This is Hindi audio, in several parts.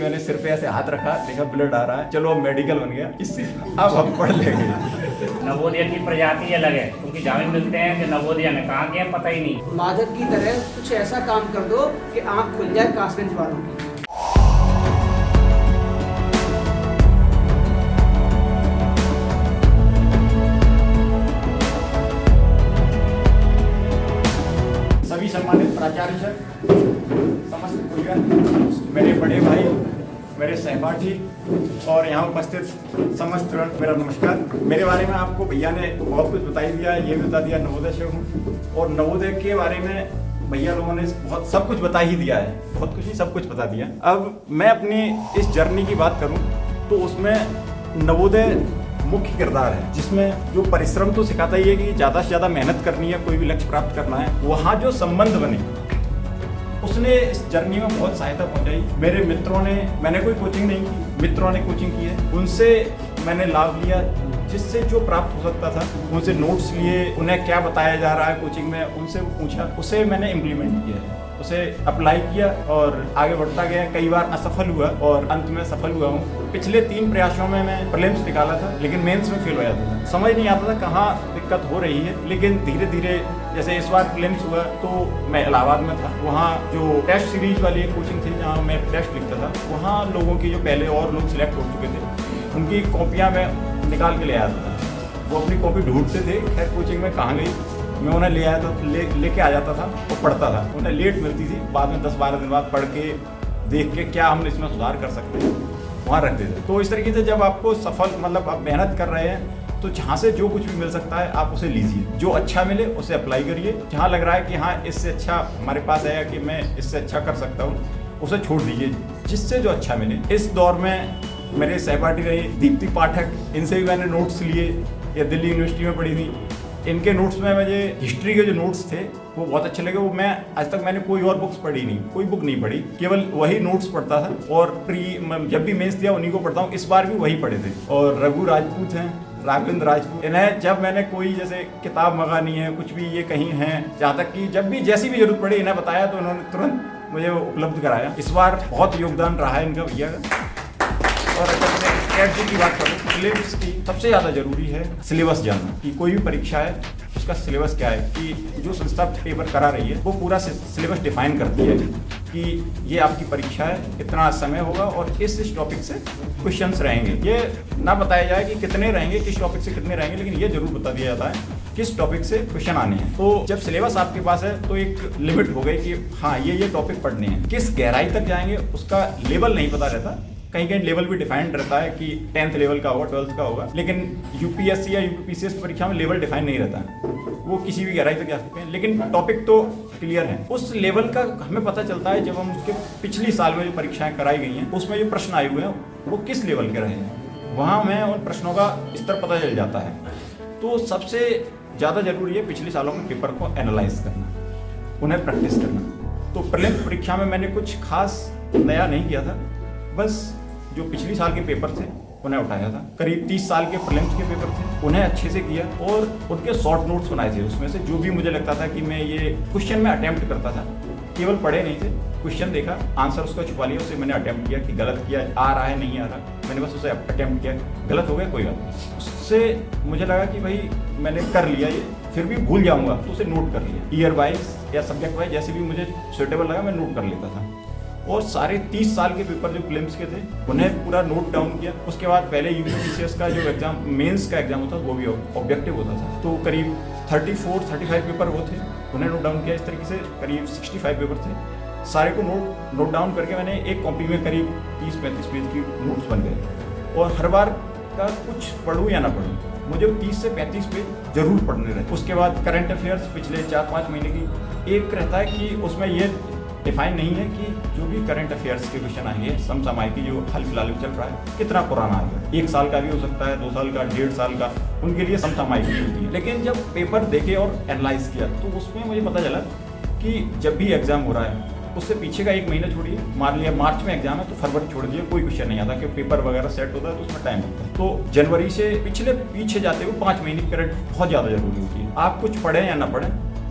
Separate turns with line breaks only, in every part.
मैंने सिर पे ऐसे हाथ रखा, देखा ब्लड आ रहा है, चलो अब मेडिकल बन गया, इससे अब हम पढ़ लेंगे।
नवोदय की प्रजाति अलग है, क्योंकि जावे मिलते हैं कि नवोदय में कहाँ गए पता ही नहीं।
माधव की तरह कुछ ऐसा काम कर दो कि आंख खुल जाए कासगंज वालों की।
सभी सम्मानित प्राचार्य सर, समस्त गुरुजन, मेरे बड़े भाई, मेरे सहपाठी और यहाँ उपस्थित समस्त मेरा नमस्कार। मेरे बारे में आपको भैया ने बहुत कुछ बता ही दिया, ये भी बता दिया नवोदय से हूँ, और नवोदय के बारे में भैया लोगों ने बहुत सब कुछ बता ही दिया है, बहुत कुछ नहीं सब कुछ बता दिया। अब मैं अपनी इस जर्नी की बात करूँ तो उसमें नवोदय मुख्य किरदार है, जिसमें जो परिश्रम तो सिखाता ही है कि ज़्यादा से ज़्यादा मेहनत करनी है, कोई भी लक्ष्य प्राप्त करना है। वहाँ जो संबंध बने उसने इस जर्नी में बहुत सहायता पहुंचाई। मेरे मित्रों ने, मैंने कोई कोचिंग नहीं की, मित्रों ने कोचिंग की है, उनसे मैंने लाभ लिया, जिससे जो प्राप्त हो सकता था उनसे नोट्स लिए, उन्हें क्या बताया जा रहा है कोचिंग में उनसे पूछा, उसे मैंने इम्प्लीमेंट किया है, उसे अप्लाई किया और आगे बढ़ता गया। कई बार असफल हुआ और अंत में सफल हुआ हूँ। पिछले 3 प्रयासों में मैं प्रीलिम्स निकाला था, लेकिन मेंस में फेल हो जाता था। समझ नहीं आता था कहाँ दिक्कत हो रही है, लेकिन धीरे धीरे जैसे इस बार प्रीलिम्स हुआ तो मैं इलाहाबाद में था, वहाँ जो टेस्ट सीरीज वाली कोचिंग थी जहाँ मैं टेस्ट लिखता था, वहाँ लोगों की जो पहले और लोग सिलेक्ट हो चुके थे उनकी कॉपियाँ मैं निकाल के ले आता था। वो अपनी कॉपी ढूंढते थे, खैर कोचिंग में कहाँ गई, मैं उन्हें ले आया तो लेके आ जाता था और पढ़ता था। उन्हें लेट मिलती थी, बाद में 10-12 दिन बाद पढ़ के देख के क्या हम इसमें सुधार कर सकते हैं वहाँ रख देते। तो इस तरीके से जब आपको सफल मतलब आप मेहनत कर रहे हैं तो जहाँ से जो कुछ भी मिल सकता है आप उसे लीजिए, जो अच्छा मिले उसे अप्लाई करिए। जहाँ लग रहा है कि हाँ इससे अच्छा हमारे पास है कि मैं इससे अच्छा कर सकता हूँ, उसे छोड़ दीजिए, जिससे जो अच्छा मिले। इस दौर में मेरे सहपाठी रही दीप्ति पाठक, इनसे भी मैंने नोट्स लिए, या दिल्ली यूनिवर्सिटी में पढ़ी थी। इनके नोट्स में मुझे हिस्ट्री के जो नोट्स थे वो बहुत अच्छे लगे। वो मैं आज तक मैंने कोई और बुक्स पढ़ी नहीं, कोई बुक नहीं पढ़ी, केवल वही नोट्स पढ़ता था और जब भी मेंस दिया उन्हीं को पढ़ता हूँ। इस बार भी वही पढ़े थे। और रघु राजपूत हैं, राघवेंद्र राजपूत, इन्हें जब मैंने कोई जैसे किताब मंगानी है, कुछ भी ये कहीं है, जहाँ तक कि जब भी जैसी भी जरूरत पड़ी इन्हें बताया तो उन्होंने तुरंत मुझे उपलब्ध कराया। इस बार बहुत योगदान रहा है इनका भैया का। और अगर मैं स्ट्रेटजी की बात करूँ, सिलेबस की सबसे ज़्यादा जरूरी है सिलेबस जानना, कि कोई भी परीक्षा है उसका सिलेबस क्या है, कि जो संस्था पेपर करा रही है वो पूरा सिलेबस डिफाइन करती है कि ये आपकी परीक्षा है, इतना समय होगा और इस टॉपिक से क्वेश्चंस रहेंगे। ये ना बताया जाए कि कितने रहेंगे, किस टॉपिक से कितने रहेंगे, लेकिन ये जरूर बता दिया जाता है किस टॉपिक से क्वेश्चन आने हैं। तो जब सिलेबस आपके पास है तो एक लिमिट हो गई कि हाँ ये टॉपिक पढ़ने हैं। किस गहराई तक जाएंगे उसका लेवल नहीं पता रहता, कहीं कहीं लेवल भी डिफाइंड रहता है कि 10th लेवल का होगा, 12th का होगा, लेकिन यूपीएससी या यूपीपीसीएस परीक्षा में लेवल डिफाइन नहीं रहता है, वो किसी भी गहराई तक जा सकते हैं, लेकिन टॉपिक तो क्लियर है। उस लेवल का हमें पता चलता है जब हम उसके पिछली साल में जो परीक्षाएं कराई गई हैं उसमें जो प्रश्न आए हुए हैं वो किस लेवल के रहे हैं, वहाँ हमें उन प्रश्नों का स्तर पता चल जाता है। तो सबसे ज़्यादा जरूरी है पिछले सालों में पेपर को एनालाइज करना, उन्हें प्रैक्टिस करना। तो प्रीलिम्स परीक्षा में मैंने कुछ खास नया नहीं किया था, बस जो पिछली साल के पेपर थे उन्हें उठाया था। करीब 30 साल के प्रीलिम्स के पेपर थे, उन्हें अच्छे से किया और उनके शॉर्ट नोट्स बनाए थे। उसमें से जो भी मुझे लगता था कि मैं ये क्वेश्चन में अटेम्प्ट करता था, केवल पढ़े नहीं थे, क्वेश्चन देखा, आंसर उसका छुपा लिया, उसे मैंने अटेम्प्ट किया कि गलत किया, आ रहा है नहीं आ रहा, मैंने बस उसे अटेम्प्ट किया, गलत हो गया कोई बात नहीं। उससे मुझे लगा कि भाई मैंने कर लिया, ये फिर भी भूल जाऊँगा तो उसे नोट कर लिया। ईयर वाइज या सब्जेक्ट वाइज जैसे भी मुझे सुटेबल लगा मैं नोट कर लेता था। और सारे 30 साल के पेपर जो प्रीलिम्स के थे उन्हें पूरा नोट डाउन किया। उसके बाद पहले यूपीएससी का जो एग्जाम मेंस का एग्जाम होता वो भी ऑब्जेक्टिव होता था, तो करीब 34-35 पेपर वो थे, उन्हें नोट डाउन किया। इस तरीके से करीब 65 पेपर थे, सारे को नोट डाउन करके मैंने एक कॉपी में करीब 30-35 पेज की नोट्स बन गए। और हर बार का कुछ पढ़ूँ या ना पढ़ूँ, मुझे 30 से 35 पेज जरूर पढ़ने रहते। उसके बाद करंट अफेयर्स पिछले 4-5 महीने की एक रहता है कि उसमें ये डिफाइन नहीं है कि जो भी करंट अफेयर्स के क्वेश्चन आएंगे समसामयिक जो हाल फिलहाल में चल रहा है कितना पुराना आएगा, 1 साल का भी हो सकता है, 2 साल का, 1.5 साल का, उनके लिए समसामयिक होती है। लेकिन जब पेपर देखे और एनालाइज किया तो उसमें मुझे पता चला कि जब भी एग्जाम हो रहा है उससे पीछे का 1 महीना छोड़िए, मान लिया मार्च में एग्जाम है तो फरवरी छोड़ दिए, कोई क्वेश्चन नहीं आता, क्योंकि पेपर वगैरह सेट होता है तो उसमें टाइम लगता है। तो जनवरी से पीछे जाते हुए 5 महीने की करंट बहुत ज़्यादा जरूरी होती है। आप कुछ पढ़ें या ना पढ़ें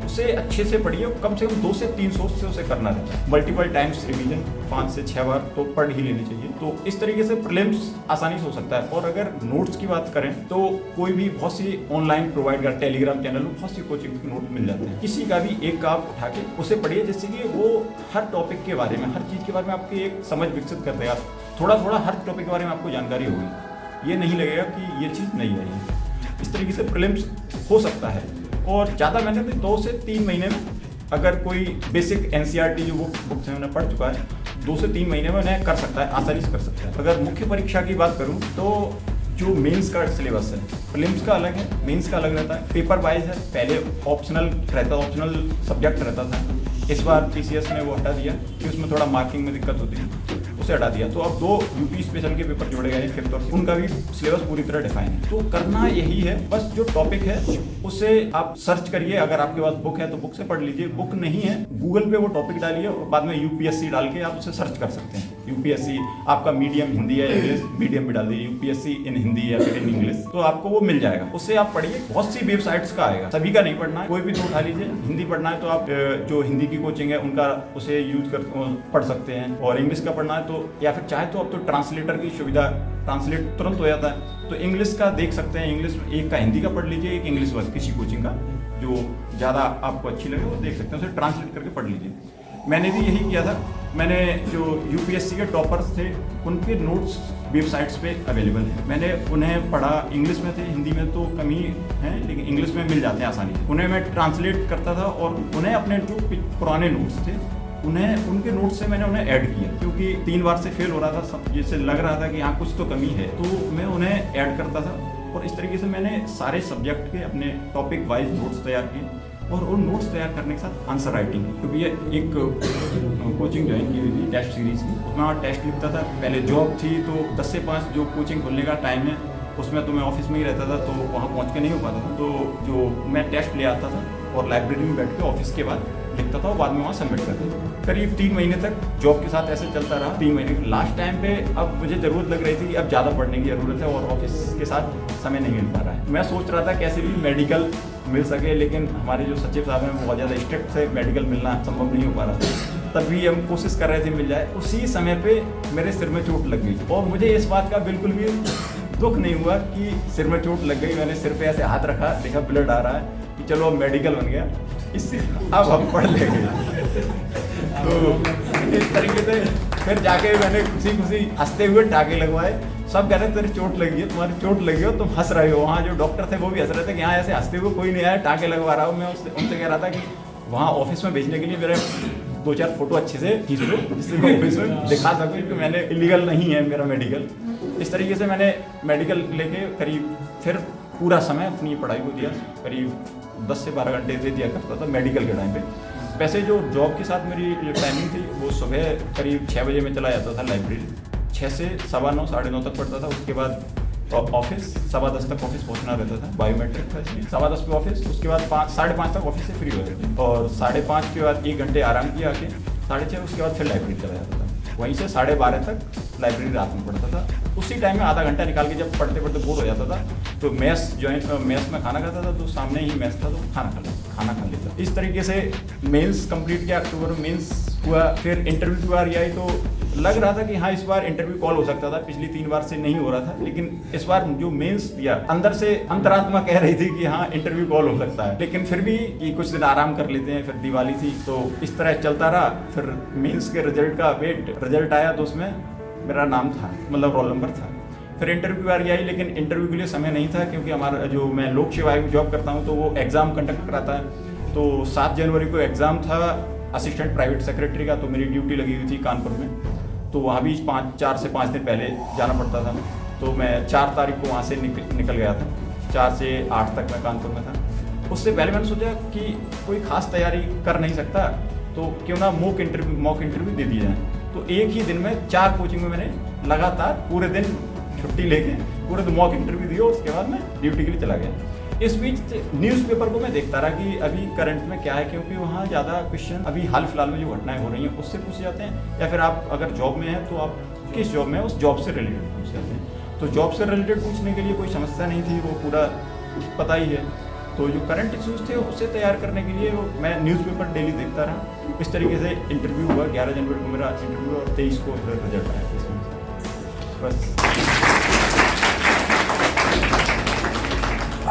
उसे अच्छे से पढ़िए, कम से कम 2 से 3 सोच से उसे करना रहता है। मल्टीपल टाइम्स रिवीजन 5 से 6 बार तो पढ़ ही लेनी चाहिए। तो इस तरीके से प्रीलिम्स आसानी से हो सकता है। और अगर नोट्स की बात करें तो कोई भी बहुत सी ऑनलाइन प्रोवाइड कर, टेलीग्राम चैनल में बहुत सी कोचिंग के नोट मिल जाते हैं। किसी का भी एक का आप उठा के उसे पढ़िए, जिससे कि वो हर टॉपिक के बारे में, हर चीज़ के बारे में आपकी एक समझ विकसित कर देगा। थोड़ा थोड़ा हर टॉपिक के बारे में आपको जानकारी होगी, ये नहीं लगेगा कि ये चीज़ नहीं आई है। इस तरीके से प्रीलिम्स हो सकता है। और ज़्यादा मैंने 2 से 3 महीने में, अगर कोई बेसिक एनसीईआरटी जो बुक्स हैं उन्हें पढ़ चुका है, 2 से 3 महीने में उन्हें कर सकता है, आसानी से कर सकता है। अगर मुख्य परीक्षा की बात करूँ तो जो मेंस का सिलेबस है, प्रीलिम्स का अलग है, मेंस का अलग रहता है, पेपर वाइज है। पहले ऑप्शनल रहता, ऑप्शनल सब्जेक्ट रहता था, इस बार टीसीएस ने वो हटा दिया कि उसमें थोड़ा मार्किंग में दिक्कत होती है, उसे हटा दिया। तो अब 2 यूपी स्पेशल के पेपर जोड़े गए हैं 5th और उनका भी सिलेबस पूरी तरह डिफाइन है। तो करना यही है, बस जो टॉपिक है उसे आप सर्च करिए। अगर आपके पास बुक है तो बुक से पढ़ लीजिए, बुक नहीं है गूगल पे वो टॉपिक डालिए और बाद में यूपीएससी डाल के आप उसे सर्च कर सकते हैं। यूपीएससी आपका मीडियम हिंदी है, इंग्लिश मीडियम भी डाल दीजिए, यूपीएससी इन हिंदी या फिर इन इंग्लिश, तो आपको वो मिल जाएगा। उससे आप पढ़िए, बहुत सी वेबसाइट्स का आएगा, सभी का नहीं पढ़ना है, कोई भी तो उठा लीजिए। हिंदी पढ़ना है तो आप जो हिंदी की कोचिंग है उनका उसे यूज कर पढ़ सकते हैं, और इंग्लिश का पढ़ना है तो, या फिर चाहे तो अब तो ट्रांसलेटर की सुविधा, ट्रांसलेट तुरंत हो जाता है, तो इंग्लिश का देख सकते हैं। इंग्लिश एक का हिंदी का पढ़ लीजिए, एक इंग्लिश बस किसी कोचिंग का जो ज़्यादा आपको अच्छी लगे वो देख सकते हैं, उसे ट्रांसलेट करके पढ़ लीजिए। मैंने भी यही किया था। मैंने जो यूपीएससी के टॉपर्स थे उनके नोट्स वेबसाइट्स पे अवेलेबल हैं, मैंने उन्हें पढ़ा। इंग्लिश में थे, हिंदी में तो कम ही है, लेकिन इंग्लिश में मिल जाते हैं आसानी से। उन्हें मैं ट्रांसलेट करता था और उन्हें अपने जो पुराने नोट्स थे उन्हें, उनके नोट्स से मैंने उन्हें ऐड किया, क्योंकि 3 बार से फेल हो रहा था, जिससे लग रहा था कि यहाँ कुछ तो कमी है, तो मैं उन्हें ऐड करता था। और इस तरीके से मैंने सारे सब्जेक्ट के अपने टॉपिक वाइज नोट्स तैयार किए, और उन नोट्स तैयार करने के साथ आंसर राइटिंग, क्योंकि ये एक कोचिंग ज्वाइन की हुई थी टेस्ट सीरीज की, उसमें टेस्ट लिखता था। पहले जॉब थी तो 10 से 5 जो कोचिंग खोलने का टाइम है उसमें तो मैं ऑफिस में ही रहता था, तो वहाँ पहुँच के नहीं हो पाता था। तो जो मैं टेस्ट ले आता था और लाइब्रेरी में बैठ के ऑफिस के बाद लिखता था और बाद में वहाँ सबमिट करता था। करीब 3 महीने तक जॉब के साथ ऐसे चलता रहा। 3 महीने लास्ट टाइम पे अब मुझे ज़रूरत लग रही थी कि अब ज़्यादा पढ़ने की ज़रूरत है और ऑफिस के साथ समय नहीं मिल पा रहा है। मैं सोच रहा था कैसे भी मेडिकल मिल सके, लेकिन हमारे जो सचिव साहब हैं वो बहुत ज़्यादा स्ट्रिक्ट थे, मेडिकल मिलना संभव नहीं हो पा रहा था। तब भी हम कोशिश कर रहे थे मिल जाए। उसी समय पे मेरे सिर में चोट लग गई और मुझे इस बात का बिल्कुल भी दुख नहीं हुआ कि सिर में चोट लग गई। मैंने सिर पे ऐसे हाथ रखा, देखा ब्लड आ रहा है कि चलो अब मेडिकल बन गया, इससे अब हम पढ़ लेंगे। तो इस तरीके से फिर जाके मैंने खुशी खुशी हंसते हुए टाँके लगवाए। सब कह रहे तेरी चोट लगी है, तुम्हारी चोट लगी हो, तुम हंस रहे हो। वहाँ जो डॉक्टर थे वो भी हंस रहे थे कि यहाँ ऐसे हंसते हुए कोई नहीं आया, टाँके लगवा रहा हूँ। मैं उनसे कह रहा था कि वहाँ ऑफिस में भेजने के लिए मेरे 2-4 फोटो अच्छे से खींच लो, जिससे मैं ऑफिस में दिखा सकूँ कि मैंने इलीगल नहीं है मेरा मेडिकल। इस तरीके से मैंने मेडिकल लेके करीब फिर पूरा समय अपनी पढ़ाई को दिया, करीब 10 से 12 घंटे दे दिया करता था मेडिकल के टाइम पे। वैसे जो जॉब के साथ मेरी जो टाइमिंग थी वो सुबह करीब 6 बजे में चला जाता था लाइब्रेरी, 6 से 9:15 साढ़े 9 तक पढ़ता था। उसके बाद ऑफिस 10:15 तक ऑफिस पहुंचना रहता था, बायोमेट्रिक था इसलिए 10:15 पे ऑफिस। उसके बाद 5-5:30 तक ऑफिस से फ्री हो गए थे और 5:30 के बाद 1 घंटे आराम किया आके 6:30 उसके बाद फिर लाइब्रेरी चला जाता था। वहीं से 12:30 तक लाइब्रेरी रात में पढ़ता था। उसी टाइम में आधा घंटा निकाल के जब पढ़ते पढ़ते बोर हो जाता था तो मेस में खाना खाता था, तो सामने ही मेस था तो खाना खा लेता। इस तरीके से मेंस कंप्लीट किया, अक्टूबर में मेंस हुआ। फिर इंटरव्यू की बार आई तो लग रहा था कि हाँ इस बार इंटरव्यू कॉल हो सकता था, पिछली 3 बार से नहीं हो रहा था, लेकिन इस बार जो मेंस दिया अंदर से अंतरात्मा कह रही थी कि हाँ इंटरव्यू कॉल हो सकता है। लेकिन फिर भी कि कुछ दिन आराम कर लेते हैं, फिर दिवाली थी तो इस तरह चलता रहा। फिर मेंस के रिजल्ट का वेट, रिजल्ट आया तो उसमें मेरा नाम था, मतलब रोल नंबर था। फिर इंटरव्यू की बारी आई, लेकिन इंटरव्यू के लिए समय नहीं था क्योंकि हमारा जो मैं लोक सेवा आयोग में जॉब करता हूँ तो वो एग्ज़ाम कंडक्ट कराता है। तो 7 जनवरी को एग्ज़ाम था असिस्टेंट प्राइवेट सेक्रेटरी का, तो मेरी ड्यूटी लगी हुई थी कानपुर में, तो वहाँ भी 4 से 5 दिन पहले जाना पड़ता था। तो मैं 4 तारीख को वहाँ से निकल गया था, 4 से 8 तक मैं कानपुर में था। उससे पहले मैंने सोचा कि कोई खास तैयारी कर नहीं सकता तो क्यों ना मॉक इंटरव्यू दे दिया जाए। तो एक ही दिन में 4 कोचिंग में मैंने लगातार पूरे दिन छुट्टी लेके पूरे दिन मॉक इंटरव्यू दिया, उसके बाद मैं ड्यूटी के लिए चला गया। इस बीच न्यूज़पेपर को मैं देखता रहा कि अभी करंट में क्या है, क्योंकि वहाँ ज़्यादा क्वेश्चन अभी हाल फिलहाल में जो घटनाएं हो रही हैं उससे पूछे जाते हैं, या फिर आप अगर जॉब में हैं तो आप किस जॉब में हैं उस जॉब से रिलेटेड पूछ जाते हैं। तो जॉब से रिलेटेड पूछने के लिए कोई समस्या नहीं थी, वो पूरा पता ही है। तो जो करंट इश्यूज थे उसे तैयार करने के लिए मैं न्यूज़पेपर डेली देखता रहा। इस तरीके से इंटरव्यू हुआ। 11 जनवरी को मेरा इंटरव्यू और 23 को रिजल्ट आया इसमें। बस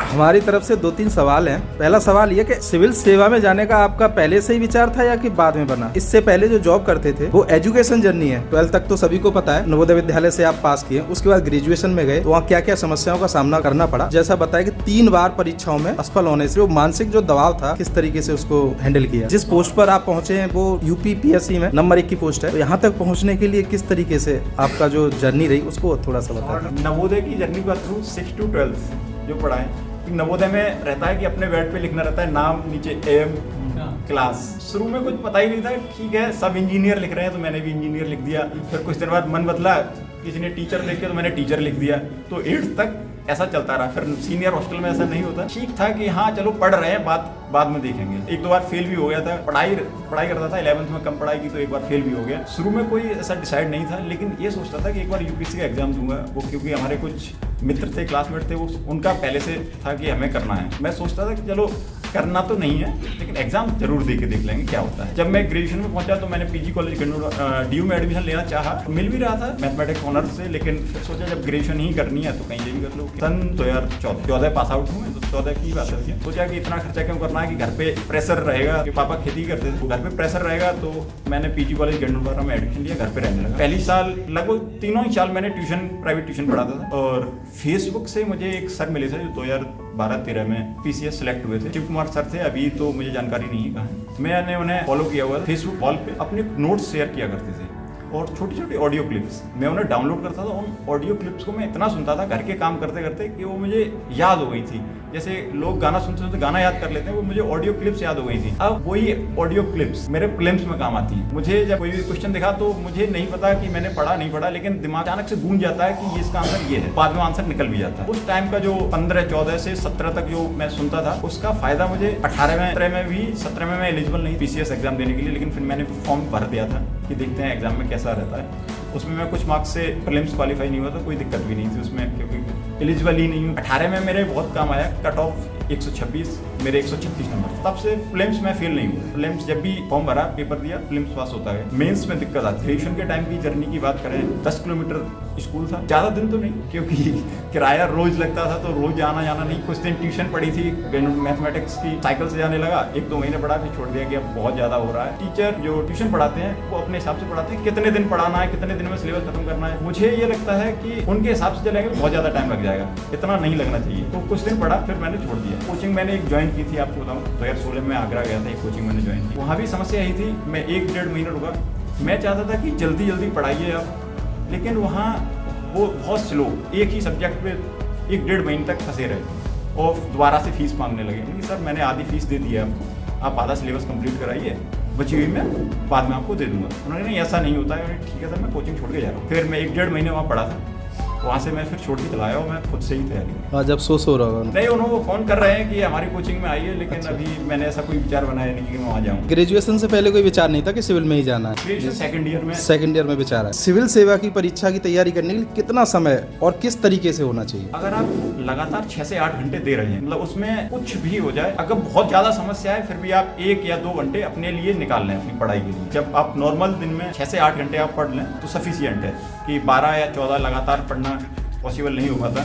हमारी तरफ से 2-3 सवाल हैं। पहला सवाल ये कि सिविल सेवा में जाने का आपका पहले से ही विचार था या कि बाद में बना? इससे पहले जो जॉब करते थे वो एजुकेशन जर्नी है। 12th तक तो सभी को पता है, नवोदय विद्यालय से आप पास किए, उसके बाद ग्रेजुएशन में गए तो वहाँ क्या क्या समस्याओं का सामना करना पड़ा। जैसा बताया कि 3 बार परीक्षाओं में असफल होने से वो मानसिक जो दबाव था किस तरीके से उसको हैंडल किया। जिस पोस्ट पर आप पहुंचे हैं वो यूपी PSC में नंबर 1 की पोस्ट है, तो यहाँ तक पहुँचने के लिए किस तरीके से आपका जो जर्नी रही उसको थोड़ा सा बताया।
नवोदय की जर्नी का थ्रू 6 to 12 जो पढ़ा है, नवोदय में रहता है कि अपने बेड पे लिखना रहता है नाम, नीचे AM क्लास। शुरू में कुछ पता ही नहीं था, ठीक है सब इंजीनियर लिख रहे हैं तो मैंने भी इंजीनियर लिख दिया। फिर कुछ देर बाद मन बदला, किसी ने टीचर लिख के तो मैंने टीचर लिख दिया। तो 8th तक ऐसा चलता रहा। फिर सीनियर हॉस्टल में ऐसा नहीं होता, ठीक था कि हाँ चलो पढ़ रहे हैं, बाद में देखेंगे। 1-2 बार फेल भी हो गया था, पढ़ाई करता था। 11th में कम पढ़ाई की तो एक बार फेल भी हो गया। शुरू में कोई ऐसा डिसाइड नहीं था, लेकिन ये सोचता था कि एक बार UPSC का एग्जाम दूंगा। वो क्योंकि हमारे कुछ मित्र थे, क्लासमेट थे, वो उनका पहले से था कि हमें करना है। मैं सोचता था कि चलो करना तो नहीं है लेकिन एग्जाम जरूर दे के देख लेंगे क्या होता है। जब मैं ग्रेजुएशन में पहुंचा तो मैंने PG कॉलेज DU में एडमिशन लेना चाहा, मिल भी रहा था मैथमेटिक्स ऑनर्स से, लेकिन फिर सोचा जब ग्रेजुएशन ही करनी है तो कहीं ये भी कर लो। सन 2014 पास आउट हूँ मैं, तो 14 की बात है। सोचा कि इतना खर्चा क्यों करना है कि घर पे प्रेशर रहेगा, कि पापा खेती करते थे, घर पे प्रेशर रहेगा। तो मैंने PG कॉलेज गंडोरा में एडमिशन लिया, घर पे रहने लगा। पहली साल लगभग 3 ही साल मैंने प्राइवेट ट्यूशन पढ़ाता था। और फेसबुक से मुझे एक सर मिले थे जो 2012-13 में PCS सेलेक्ट हुए थे, शिव कुमार सर थे। अभी तो मुझे जानकारी नहीं है कहाँ है। मैंने उन्हें फॉलो किया हुआ था। फेसबुक वॉल पे अपने नोट्स शेयर किया करते थे और छोटी छोटी ऑडियो क्लिप्स मैं उन्हें डाउनलोड करता था। उन ऑडियो क्लिप्स को मैं इतना सुनता था घर के काम करते करते कि वो मुझे याद हो गई थी। जैसे लोग गाना सुनते सुनते गाना याद कर लेते हैं, वो मुझे ऑडियो क्लिप्स याद हो गई थी। अब वही ऑडियो क्लिप्स मेरे प्रीलिम्स में काम आती हैं। मुझे जब कोई भी क्वेश्चन दिखा तो मुझे नहीं पता कि मैंने पढ़ा नहीं पढ़ा, लेकिन दिमाग अचानक से गूंज जाता है कि ये इसका आंसर ये है, बाद में आंसर निकल भी जाता है। उस टाइम का जो 15-14 से 17 तक जो मैं सुनता था उसका फायदा मुझे 18 में भी 17 में मैं एलिजिबल नहीं PCS एग्जाम देने के लिए, लेकिन फिर मैंने फॉर्म भर दिया था कि देखते हैं एग्जाम में कैसा रहता है। उसमें मैं कुछ मार्क्स से प्रीलिम्स क्वालिफाई नहीं हुआ तो कोई दिक्कत भी नहीं थी उसमें, क्योंकि एलिजिबल ही नहीं हूँ। 18 में मेरे बहुत काम आया, कट ऑफ 126, मेरे 136 नंबर। तब से प्रीलिम्स में फेल नहीं हुआ। प्रीलिम्स जब भी फॉर्म भरा, पेपर दिया, प्रीलिम्स पास होता है। मेंस में दिक्कत आती है। ग्रेजुएशन के टाइम की जर्नी की बात करें, 10 किलोमीटर स्कूल था, ज़्यादा दिन तो नहीं, क्योंकि किराया रोज लगता था तो रोज आना जाना नहीं। कुछ दिन ट्यूशन पढ़ी थी मैथमेटिक्स की, साइकिल से जाने लगा, 1-2 महीने पढ़ा, फिर छोड़ दिया कि अब बहुत ज़्यादा हो रहा है। टीचर जो ट्यूशन पढ़ाते हैं वो अपने हिसाब से पढ़ाते हैं, कितने दिन पढ़ाना है, कितने दिन में सिलेबस खत्म करना है। मुझे ये लगता है कि उनके हिसाब से चलेंगे बहुत ज़्यादा टाइम लग जाएगा, इतना नहीं लगना चाहिए। तो कुछ दिन पढ़ा, फिर मैंने छोड़ दिया। कोचिंग मैंने एक ज्वाइन की थी, आपको बताऊँ 2016 में आगरा गया था, एक कोचिंग मैंने ज्वाइन की। वहाँ भी समस्या यही थी, मैं 1-1.5 महीने रुका। मैं चाहता था कि जल्दी जल्दी पढ़ाइए आप, लेकिन वहाँ वो बहुत स्लो, एक ही सब्जेक्ट पे 1-1.5 महीने तक फंसे रहे और दोबारा से फीस मांगने लगे। नहीं सर मैंने आधी फीस दे दी है आपको, आप आधा सिलेबस कंप्लीट कराइए, बची हुई मैं बाद में आपको दे दूंगा। उन्होंने नहीं ऐसा नहीं होता है। ठीक है सर मैं कोचिंग छोड़ के जा रहा हूँ। फिर मैं 1-1.5 महीने वहाँ पढ़ा था, वहाँ से मैं फिर छोड़ के चला आया और मैं खुद से ही तैयारी।
आज अब सो रहा होगा?
नहीं, उन्होंने फ़ोन कर रहे हैं कि हमारी कोचिंग में आइए, लेकिन अभी मैंने ऐसा कोई विचार बनाया नहीं कि मैं वहाँ जाऊँ।
ग्रेजुएशन से पहले कोई विचार नहीं था कि सिविल में ही जाना है?
ग्रेजुएशन सेकंड ईयर
में विचार है। सिविल सेवा की परीक्षा की तैयारी करने के लिए कितना समय और किस तरीके से होना चाहिए?
अगर आप लगातार 6 से 8 घंटे दे रहे हैं, मतलब उसमें कुछ भी हो जाए, अगर बहुत ज़्यादा समस्या है फिर भी आप 1 या 2 घंटे अपने लिए निकाल लें अपनी पढ़ाई के लिए। जब आप नॉर्मल दिन में 6 से 8 घंटे आप पढ़ लें तो सफिशियंट है। कि 12 या 14 लगातार पढ़ना पॉसिबल नहीं हो पाता।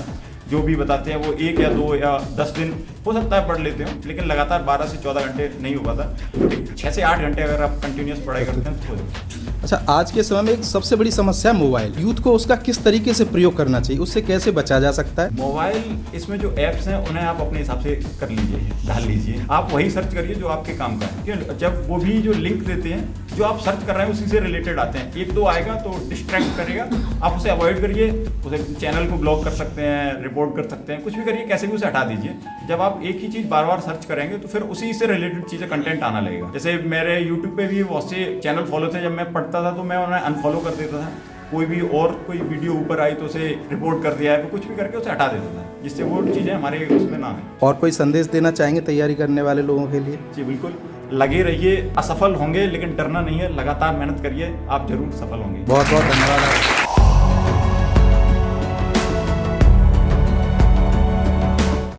जो भी बताते हैं वो 1 या 2 या 10 दिन हो सकता है पढ़ लेते हो, लेकिन लगातार 12 से 14 घंटे नहीं हो पाता। 6 से 8 घंटे अगर आप कंटिन्यूस पढ़ाई करते हैं तो हो जाता है।
अच्छा, आज के समय में एक सबसे बड़ी समस्या है मोबाइल। यूथ को उसका किस तरीके से प्रयोग करना चाहिए, उससे कैसे बचा जा सकता है?
मोबाइल, इसमें जो ऐप्स हैं उन्हें आप अपने हिसाब से कर लीजिए, ढाल लीजिए। आप वही सर्च करिए जो आपके काम का है, क्यों जब वो भी जो लिंक देते हैं जो आप सर्च कर रहे हैं उसी से रिलेटेड आते हैं। 1-2 आएगा तो डिस्ट्रैक्ट करेगा, आप उसे अवॉइड करिए। उसे चैनल को ब्लॉक कर सकते हैं, रिपोर्ट कर सकते हैं, कुछ भी करिए, कैसे भी उसे हटा दीजिए। जब आप एक ही चीज़ बार बार सर्च करेंगे तो फिर उसी से रिलेटेड चीज़ें कंटेंट आना लगेगा। जैसे मेरे यूट्यूब पे भी बहुत से चैनल फॉलो थे, जब मैं पढ़ता था तो मैं उन्हें अनफॉलो कर देता था। कोई भी और कोई वीडियो ऊपर आई तो उसे रिपोर्ट कर दिया है, कुछ भी करके उसे हटा देता था, जिससे वो चीज़ें हमारे उसमें ना आए।
और कोई संदेश देना चाहेंगे तैयारी करने वाले लोगों के लिए?
जी बिल्कुल, लगे रहिए, असफल होंगे लेकिन डरना नहीं है, लगातार मेहनत करिए, आप जरूर सफल होंगे।
बहुत बहुत धन्यवाद।